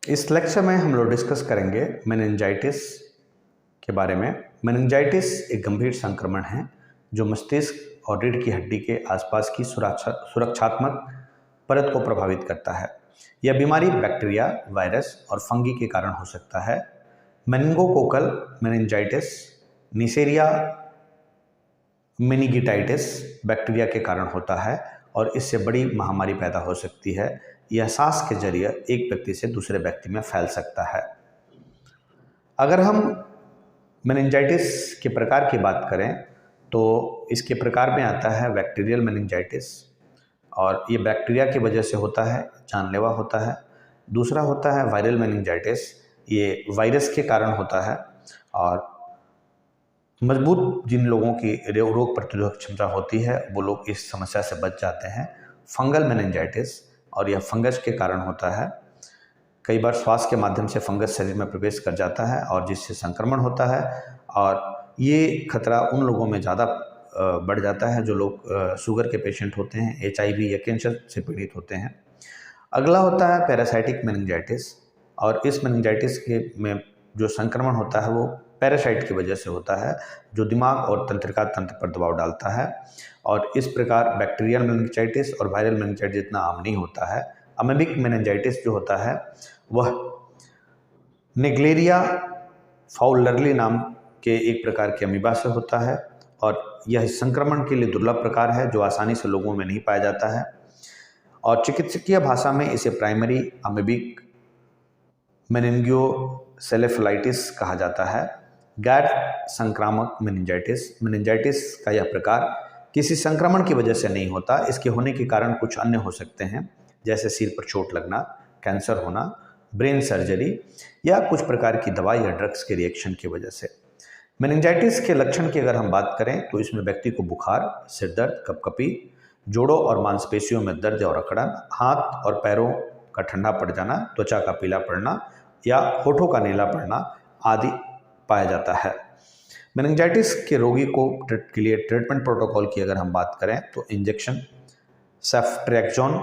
इस लेक्चर में हम लोग डिस्कस करेंगे मेनिंजाइटिस के बारे में। मेनिंजाइटिस एक गंभीर संक्रमण है जो मस्तिष्क और रीढ़ की हड्डी के आसपास की सुरक्षात्मक परत को प्रभावित करता है। यह बीमारी बैक्टीरिया, वायरस और फंगी के कारण हो सकता है। मेनिंगोकोकल मेनिंजाइटिस, नीसेरिया मेनिंगिटाइटिस बैक्टीरिया के कारण होता है और इससे बड़ी महामारी पैदा हो सकती है। यह सांस के जरिए एक व्यक्ति से दूसरे व्यक्ति में फैल सकता है। अगर हम मेनिंजाइटिस के प्रकार की बात करें तो इसके प्रकार में आता है बैक्टीरियल मेनिंजाइटिस, और ये बैक्टीरिया की वजह से होता है, जानलेवा होता है। दूसरा होता है वायरल मेनिंजाइटिस, ये वायरस के कारण होता है और मजबूत जिन लोगों की रोग प्रतिरोधक क्षमता होती है वो लोग इस समस्या से बच जाते हैं। फंगल मेनिंजाइटिस, और यह फंगस के कारण होता है। कई बार श्वास के माध्यम से फंगस शरीर में प्रवेश कर जाता है और जिससे संक्रमण होता है, और ये खतरा उन लोगों में ज़्यादा बढ़ जाता है जो लोग शुगर के पेशेंट होते हैं, HIV या कैंसर से पीड़ित होते हैं। अगला होता है पैरासाइटिक मेनिंजाइटिस, और इस मेनिंजाइटिस के में जो संक्रमण होता है वो पैरासाइट की वजह से होता है जो दिमाग और तंत्रिका तंत्र पर दबाव डालता है, और इस प्रकार बैक्टीरियल मेनिंजाइटिस और वायरल मेनिंजाइटिस जितना आम नहीं होता है। अमेबिक मेनिंजाइटिस जो होता है वह नेग्लेरिया फाउलरली नाम के एक प्रकार के अमीबा से होता है, और यह संक्रमण के लिए दुर्लभ प्रकार है जो आसानी से लोगों में नहीं पाया जाता है, और चिकित्सकीय भाषा में इसे प्राइमरी अमेबिक मेनिंगियोसेलेफलाइटिस कहा जाता है। गैर संक्रामक मेनिंजाइटिस का यह प्रकार किसी संक्रमण की वजह से नहीं होता। इसके होने के कारण कुछ अन्य हो सकते हैं, जैसे सिर पर चोट लगना, कैंसर होना, ब्रेन सर्जरी या कुछ प्रकार की दवाई या ड्रग्स के रिएक्शन की वजह से। मेनिंजाइटिस के लक्षण की अगर हम बात करें तो इसमें व्यक्ति को बुखार, सिर दर्द, कपकपी, जोड़ों और मांसपेशियों में दर्द और अकड़न, हाथ और पैरों का ठंडा पड़ जाना, त्वचा का पीला पड़ना या होठों का नीला पड़ना आदि पाया जाता है। मेनिंजाइटिस के रोगी को के लिए ट्रीटमेंट प्रोटोकॉल की अगर हम बात करें तो इंजेक्शन सेफ्ट्रेक्सोन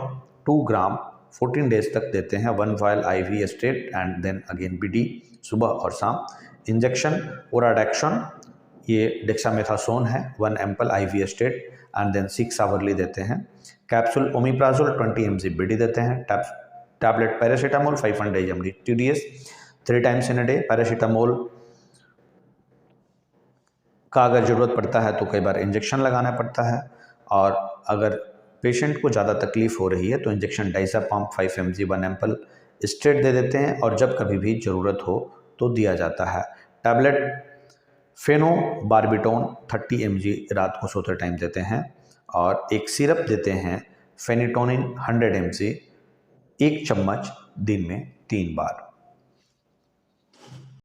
2 ग्राम 14 डेज तक देते हैं, 1 vial IV straight and then again BD सुबह और शाम। इंजेक्शन ओराडेक्सोन, ये डेक्सामेथासोन है, 1 ampoule IV straight and then 6 hourly देते हैं। कैप्सूल ओमिप्राजोल 20 mg BD देते हैं। Tablet paracetamol 500 mg TDS 3 times in a day. Paracetamol का अगर ज़रूरत पड़ता है तो कई बार इंजेक्शन लगाना पड़ता है, और अगर पेशेंट को ज़्यादा तकलीफ हो रही है तो injection diazepam 5 mg 1 ampoule straight दे देते हैं, और जब कभी भी ज़रूरत हो तो दिया जाता है। टैबलेट फेनोबार्बिटोन 30 mg रात को सोते टाइम देते हैं, और एक सिरप देते हैं फेनिटोनिन 100 mg 1 चम्मच दिन में 3 बार।